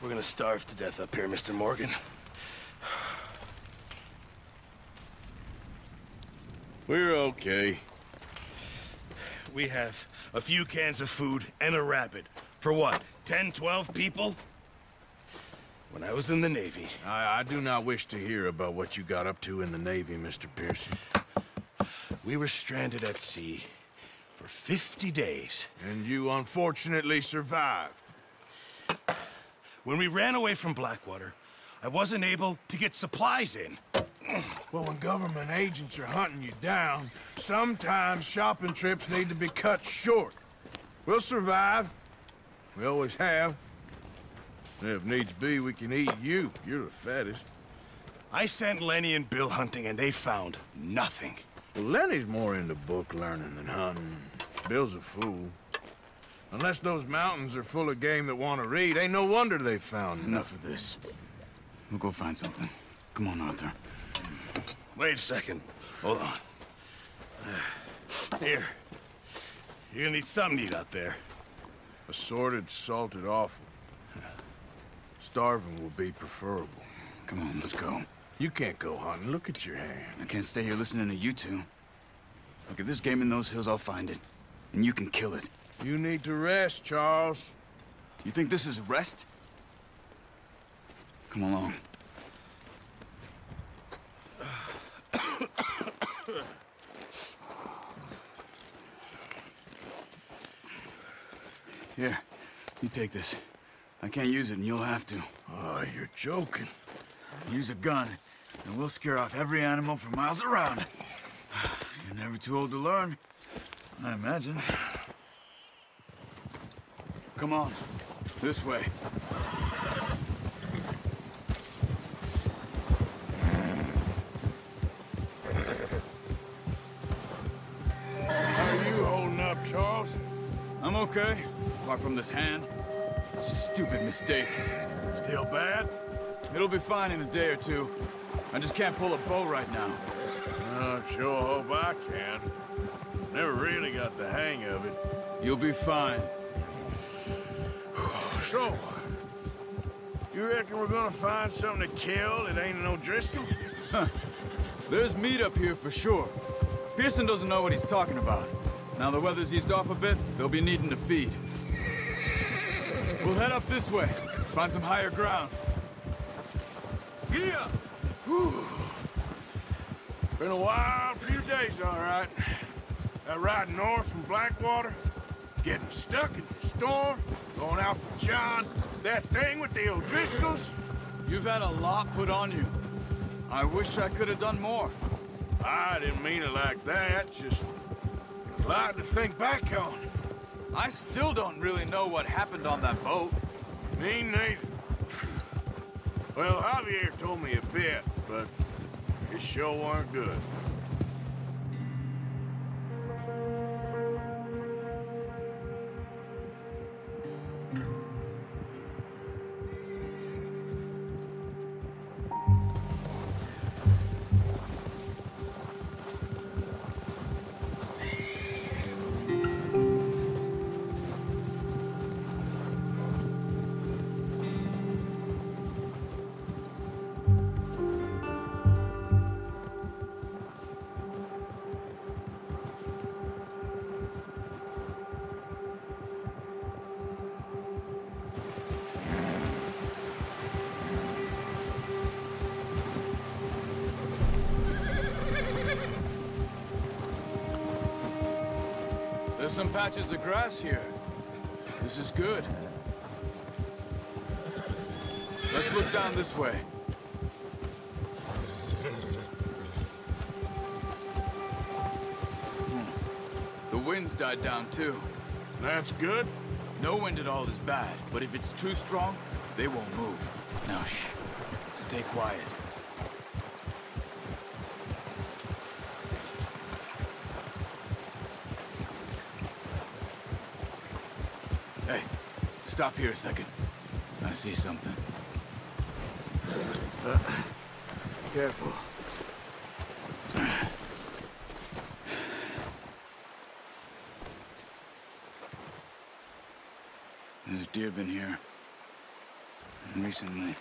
We're gonna starve to death up here, Mr. Morgan. We're okay. We have a few cans of food and a rabbit. For what, 10, 12 people? When I was in the Navy... I do not wish to hear about what you got up to in the Navy, Mr. Pearson. We were stranded at sea for 50 days. And you unfortunately survived. When we ran away from Blackwater, I wasn't able to get supplies in. Well, when government agents are hunting you down, sometimes shopping trips need to be cut short. We'll survive. We always have. And if needs be, we can eat you. You're the fattest. I sent Lenny and Bill hunting, and they found nothing. Well, Lenny's more into book learning than hunting. Bill's a fool. Unless those mountains are full of game that want to read, ain't no wonder they found Enough of this. We'll go find something. Come on, Arthur. Wait a second. Hold on. Here. You're gonna need something to eat out there. Assorted, salted offal. Starving will be preferable. Come on, let's go. You can't go hunting. Look at your hand. I can't stay here listening to you two. Look, if there's game in those hills, I'll find it. And you can kill it. You need to rest, Charles. You think this is rest? Come along. Here, you take this. I can't use it, and you'll have to. Oh, you're joking. Use a gun, and we'll scare off every animal for miles around. You're never too old to learn, I imagine. Come on, this way. How are you holding up, Charles? I'm okay, apart from this hand. Stupid mistake. Still bad? It'll be fine in a day or two. I just can't pull a bow right now. Sure hope I can. Never really got the hang of it. You'll be fine. So, you reckon we're gonna find something to kill that ain't no Driscoll? Huh. There's meat up here for sure. Pearson doesn't know what he's talking about. Now the weather's eased off a bit, they'll be needing to feed. We'll head up this way, find some higher ground. Yeah! Been a wild few days, all right. That ride north from Blackwater, getting stuck in the storm, going out for John, that thing with the O'Driscolls. You've had a lot put on you. I wish I could have done more. I didn't mean it like that, just a lot to think back on. I still don't really know what happened on that boat. Me neither. Well, Javier told me a bit, but it sure weren't good. There's some patches of grass here. This is good. Let's look down this way. The wind's died down too. That's good. No wind at all is bad, but if it's too strong, they won't move. Now shh. Stay quiet. Hey, stop here a second. I see something. Careful. There's deer been here. Recently.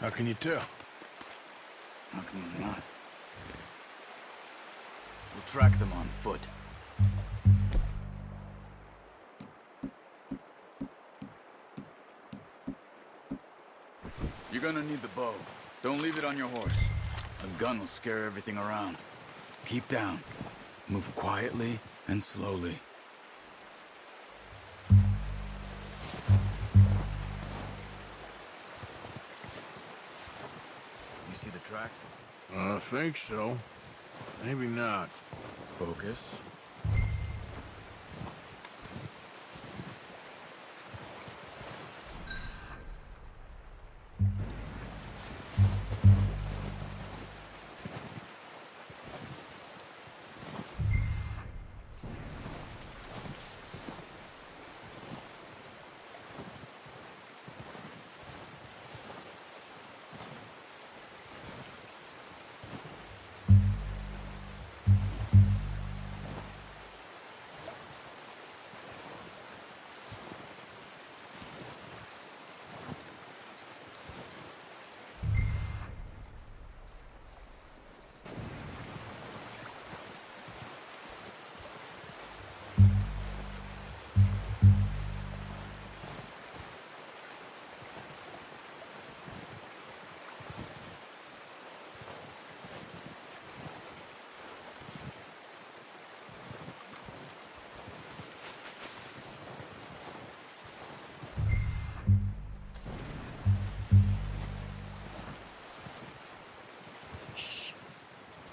How can you tell? How come not? We'll track them on foot. You're gonna need the bow. Don't leave it on your horse. A gun will scare everything around. Keep down. Move quietly and slowly. You see the tracks? I think so. Maybe not. Focus.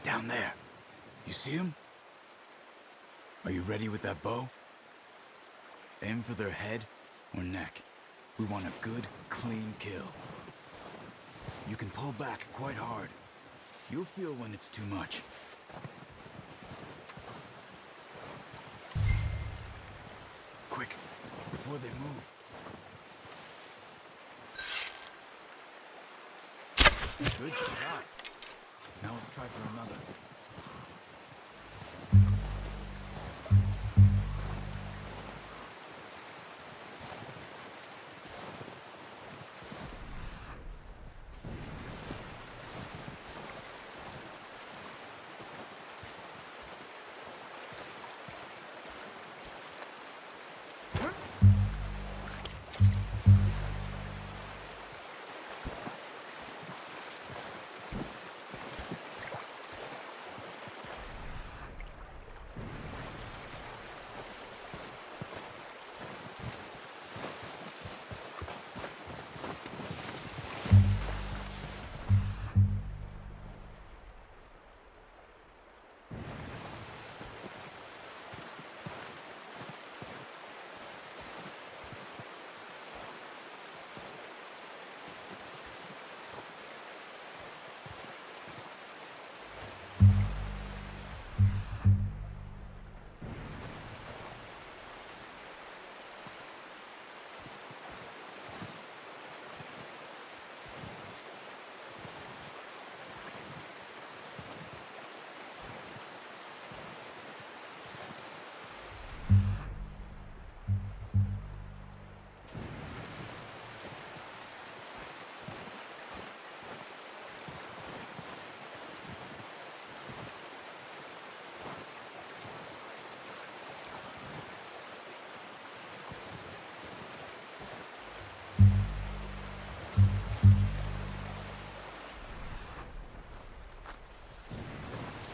Down there. You see him? Are you ready with that bow? Aim for their head or neck. We want a good, clean kill. You can pull back quite hard. You'll feel when it's too much. Quick, before they move. Good shot. Now let's try for another.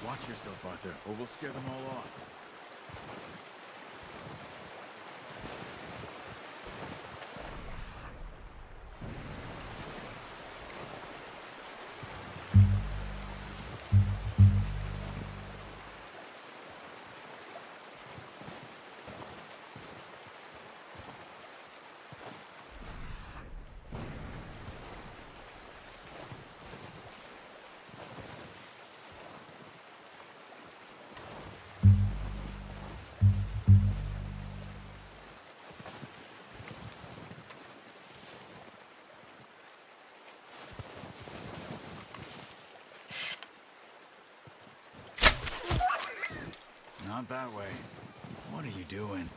Watch yourself out there, or we'll scare them all off. Not that way. What are you doing?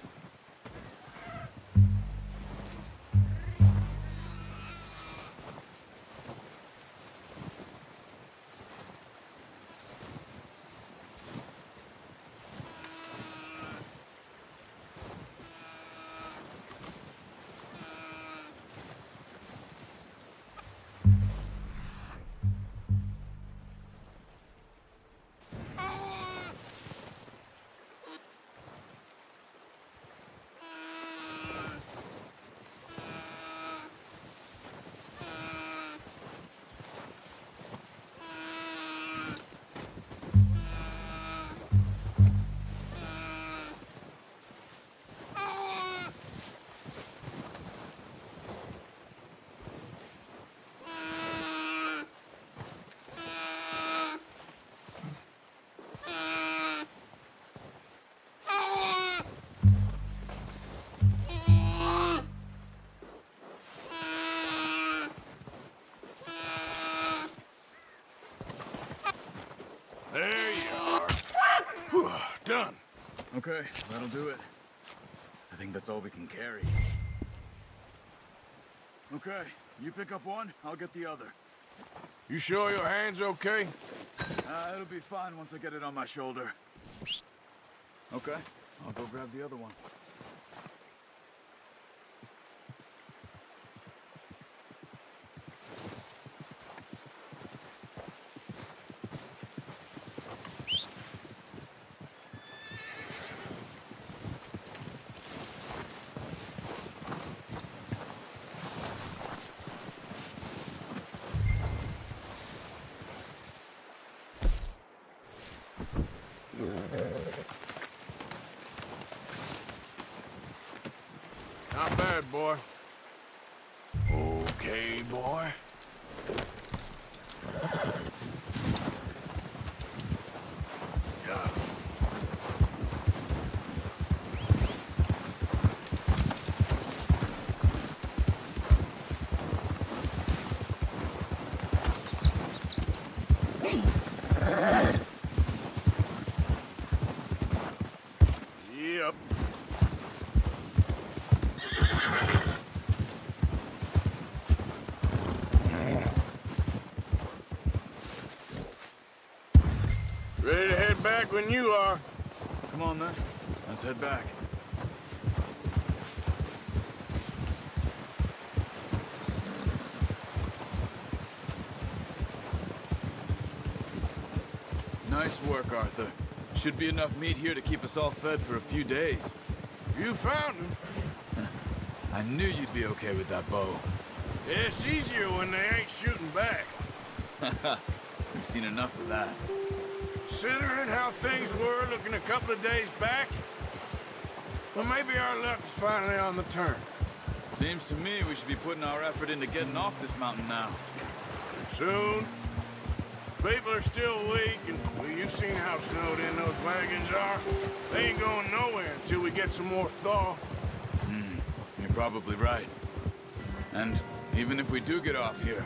Okay, that'll do it. I think that's all we can carry. Okay, you pick up one, I'll get the other. You sure your hand's okay? It'll be fine once I get it on my shoulder. Okay, I'll go grab the other one. Not bad, boy. Okay, boy. Yeah. Yep. Ready to head back when you are. Come on then, let's head back. Nice work, Arthur. Should be enough meat here to keep us all fed for a few days. You found him. I knew you'd be okay with that bow. It's easier when they ain't shooting back. We've seen enough of that. Considering how things were looking a couple of days back, well, maybe our luck is finally on the turn. Seems to me we should be putting our effort into getting off this mountain now. Soon. People are still weak, and well, you've seen how snowed in those wagons are. They ain't going nowhere until we get some more thaw. You're probably right. And even if we do get off here,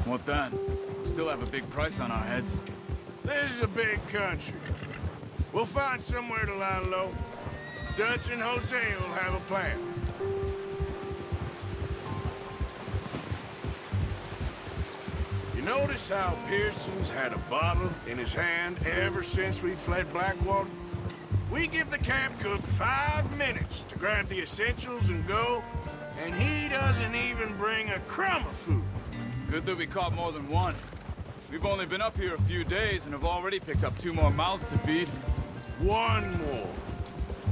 what then? We'll still have a big price on our heads. This is a big country. We'll find somewhere to lie low. Dutch and Jose will have a plan. You notice how Pearson's had a bottle in his hand ever since we fled Blackwater? We give the camp cook 5 minutes to grab the essentials and go, and he doesn't even bring a crumb of food. Good that we caught more than one. We've only been up here a few days and have already picked up 2 more mouths to feed. 1 more.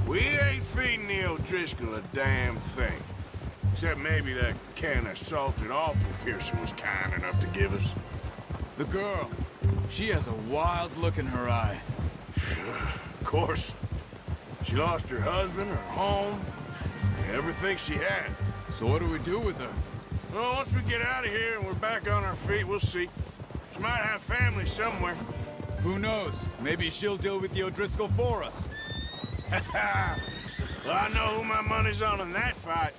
We ain't feeding the O'Driscoll a damn thing. Except maybe that can of salted offal Pearson was kind enough to give us. The girl, she has a wild look in her eye. Of course. She lost her husband, her home, everything she had. So what do we do with her? Well, once we get out of here and we're back on our feet, we'll see. She might have family somewhere. Who knows? Maybe she'll deal with the O'Driscoll for us. Well, I know who my money's on in that fight.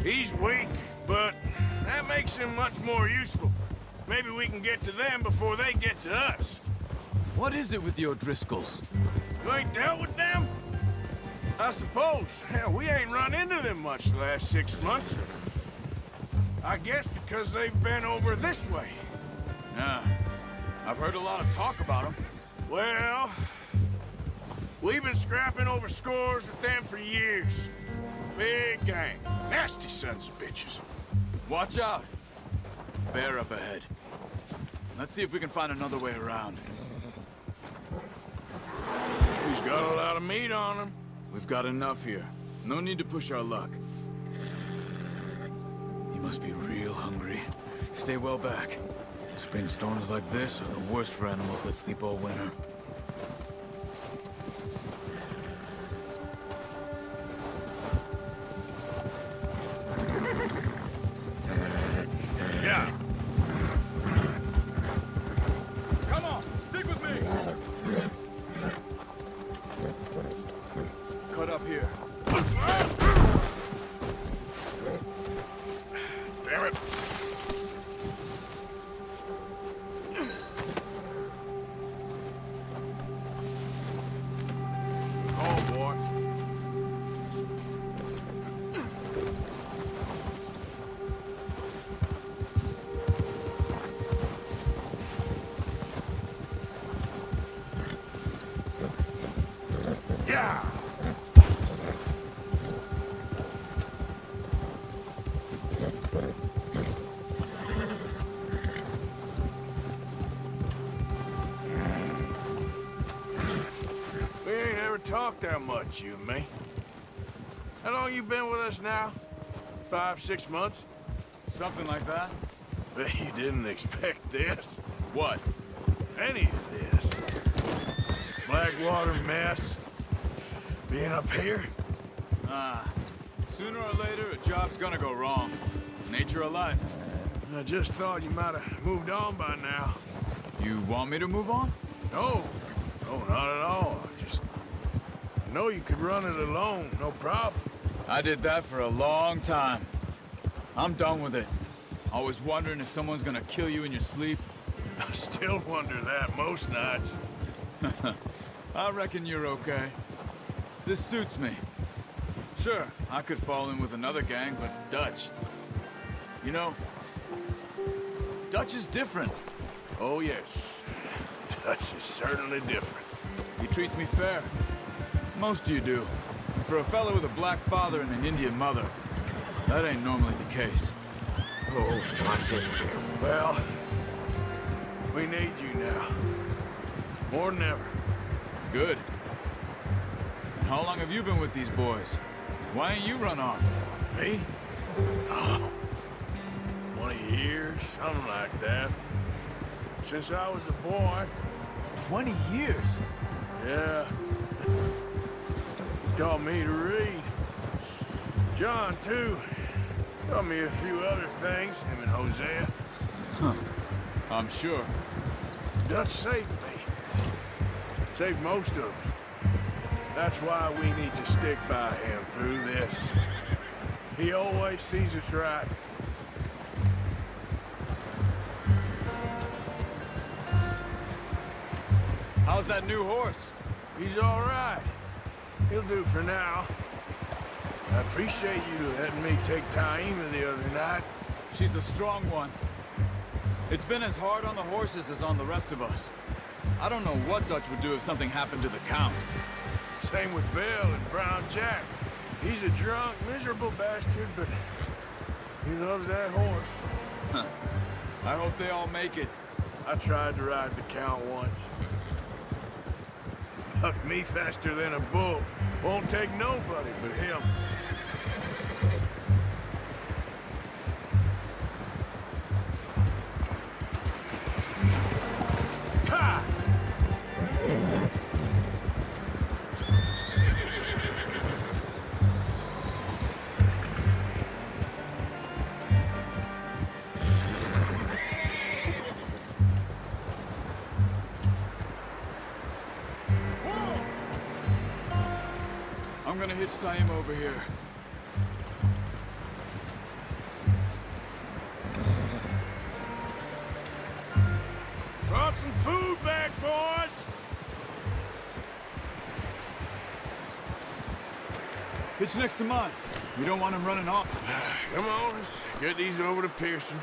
He's weak, but that makes him much more useful. Maybe we can get to them before they get to us. What is it with the O'Driscolls? You ain't dealt with them? I suppose. Hell, we ain't run into them much the last 6 months. I guess because they've been over this way. Yeah, I've heard a lot of talk about them. Well, we've been scrapping over scores with them for years. Big gang. Nasty sons of bitches. Watch out. Bear up ahead. Let's see if we can find another way around. He's got a lot of meat on him. We've got enough here. No need to push our luck. He must be real hungry. Stay well back. Spring storms like this are the worst for animals that sleep all winter. Yeah. Come on, stick with me! Cut up here. Damn it. Oh, boy. talk that much, you and me. How long you been with us now? 5, 6 months? Something like that? Bet you didn't expect this. What? Any of this. Blackwater mess. Being up here? Sooner or later, a job's gonna go wrong. Nature of life. I just thought you might have moved on by now. You want me to move on? No. No, not at all. I know you could run it alone, no problem. I did that for a long time. I'm done with it. Always wondering if someone's gonna kill you in your sleep. I still wonder that most nights. I reckon you're okay. This suits me. Sure, I could fall in with another gang, but Dutch... You know, Dutch is different. Oh, yes. Dutch is certainly different. He treats me fair. Most of you do. And for a fellow with a black father and an Indian mother, that ain't normally the case. Oh, watch it. Well, we need you now. More than ever. Good. And how long have you been with these boys? Why ain't you run off? Me? Oh, 20 years, something like that. Since I was a boy. 20 years? Yeah. He taught me to read. John, too. Taught me a few other things, him and Hosea. Huh. I'm sure. Dutch saved me. Saved most of us. That's why we need to stick by him through this. He always sees us right. How's that new horse? He's all right. He'll do for now. I appreciate you letting me take Taima the other night. She's a strong one. It's been as hard on the horses as on the rest of us. I don't know what Dutch would do if something happened to the Count. Same with Bill and Brown Jack. He's a drunk, miserable bastard, but he loves that horse. Huh. I hope they all make it. I tried to ride the Count once. Bucked me faster than a bull. Won't take nobody but him. Ha! I'm gonna hitch Taima over here. Brought some food back, boys! Hitch next to mine. We don't want him running off. Come on, let's get these over to Pearson.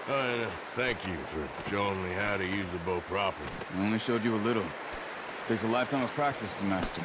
And thank you for showing me how to use the bow properly. I only showed you a little. Takes a lifetime of practice to master.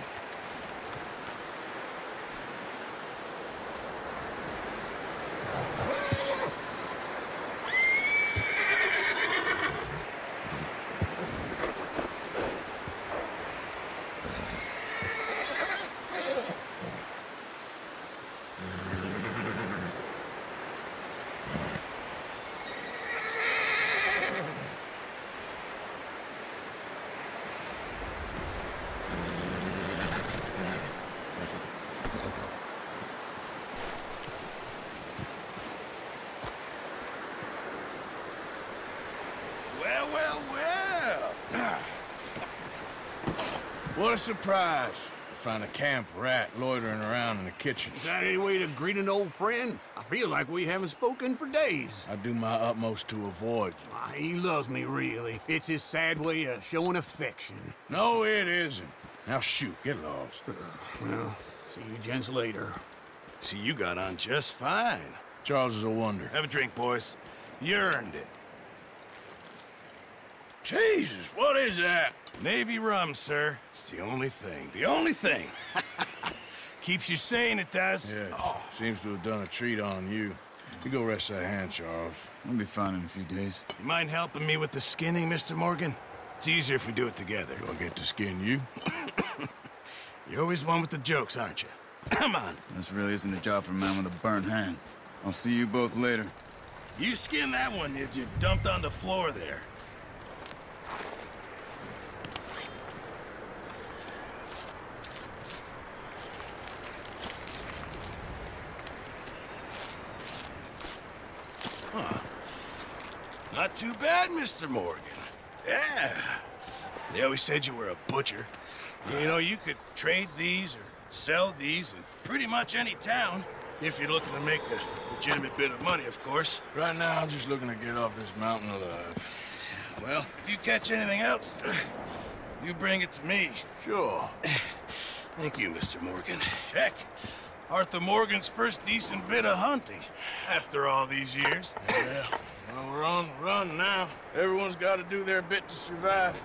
What a surprise to find a camp rat loitering around in the kitchen. Is that any way to greet an old friend? I feel like we haven't spoken for days. I do my utmost to avoid you. He loves me, really. It's his sad way of showing affection. No, it isn't. Now shoot, get lost. Well, see you gents later. See, you got on just fine. Charles is a wonder. Have a drink, boys. You earned it. Jesus, what is that? Navy rum, sir. It's the only thing. The only thing. Keeps you sane, it does. Yes, seems to have done a treat on you. You go rest that hand, Charles. I'll be fine in a few days. You mind helping me with the skinning, Mr. Morgan? It's easier if we do it together. Do I get to skin you? You're always one with the jokes, aren't you? Come on. This really isn't a job for a man with a burnt hand. I'll see you both later. You skinned that one that you dumped on the floor there. Huh. Not too bad, Mr. Morgan. Yeah. They always said you were a butcher. You know, you could trade these or sell these in pretty much any town. If you're looking to make a legitimate bit of money, of course. Right now, I'm just looking to get off this mountain alive. Well, if you catch anything else, you bring it to me. Sure. Thank you, Mr. Morgan. Heck, Arthur Morgan's first decent bit of hunting after all these years. Yeah. Well, we're on the run now. Everyone's got to do their bit to survive.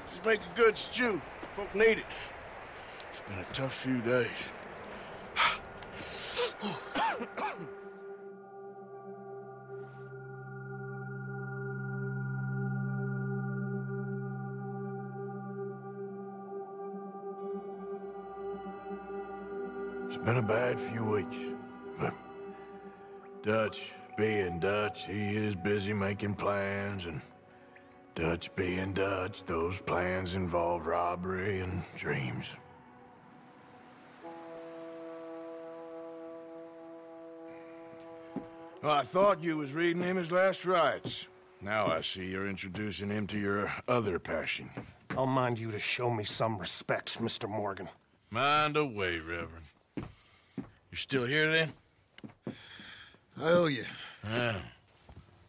Just make a good stew. Folk need it. It's been a tough few days. It's been a bad few weeks, but Dutch being Dutch, he is busy making plans, and Dutch being Dutch, those plans involve robbery and dreams. Well, I thought you was reading him his last rites. Now I see you're introducing him to your other passion. I'll mind you to show me some respect, Mr. Morgan. Mind away, Reverend. You still here, then? I owe you. Yeah.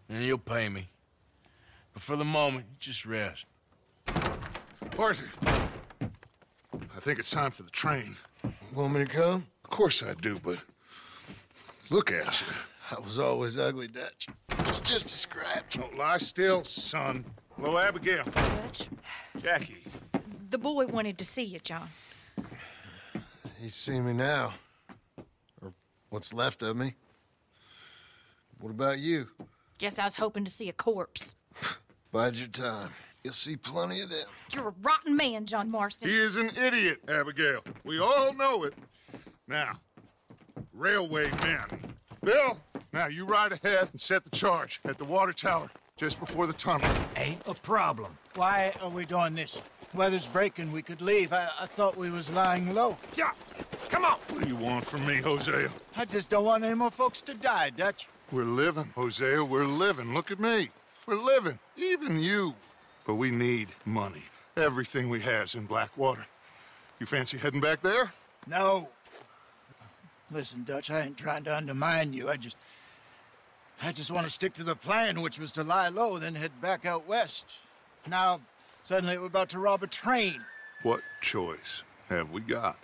And you'll pay me. But for the moment, just rest. Arthur, I think it's time for the train. Want me to come? Of course I do, but look at you. I was always ugly, Dutch. It's just a scratch. Don't lie still, son. Hello, Abigail. Dutch, Jackie. the boy wanted to see you, John. He's seen me now. Or what's left of me. What about you? Guess I was hoping to see a corpse. Bide your time. You'll see plenty of them. You're a rotten man, John Marston. He is an idiot, Abigail. We all know it. Now, railway men. Bill, now you ride ahead and set the charge at the water tower just before the tunnel. Ain't a problem. Why are we doing this? Weather's breaking. We could leave. I thought we was lying low. Yeah, come on. What do you want from me, Hosea? I just don't want any more folks to die, Dutch. We're living, Hosea. We're living. Look at me. We're living. Even you. But we need money. Everything we has in Blackwater. You fancy heading back there? No. Listen, Dutch, I ain't trying to undermine you. I just want to stick to the plan, which was to lie low, then head back out west. Now, suddenly we're about to rob a train. What choice have we got?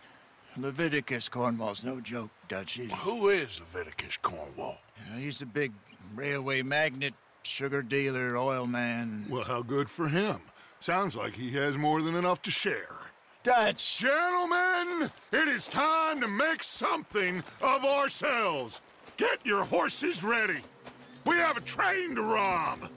Leviticus Cornwall's no joke, Dutch. Who is Leviticus Cornwall? He's a big railway magnate, sugar dealer, oil man. Well, how good for him. Sounds like he has more than enough to share. Dutch! Gentlemen, it is time to make something of ourselves. Get your horses ready. We have a train to rob.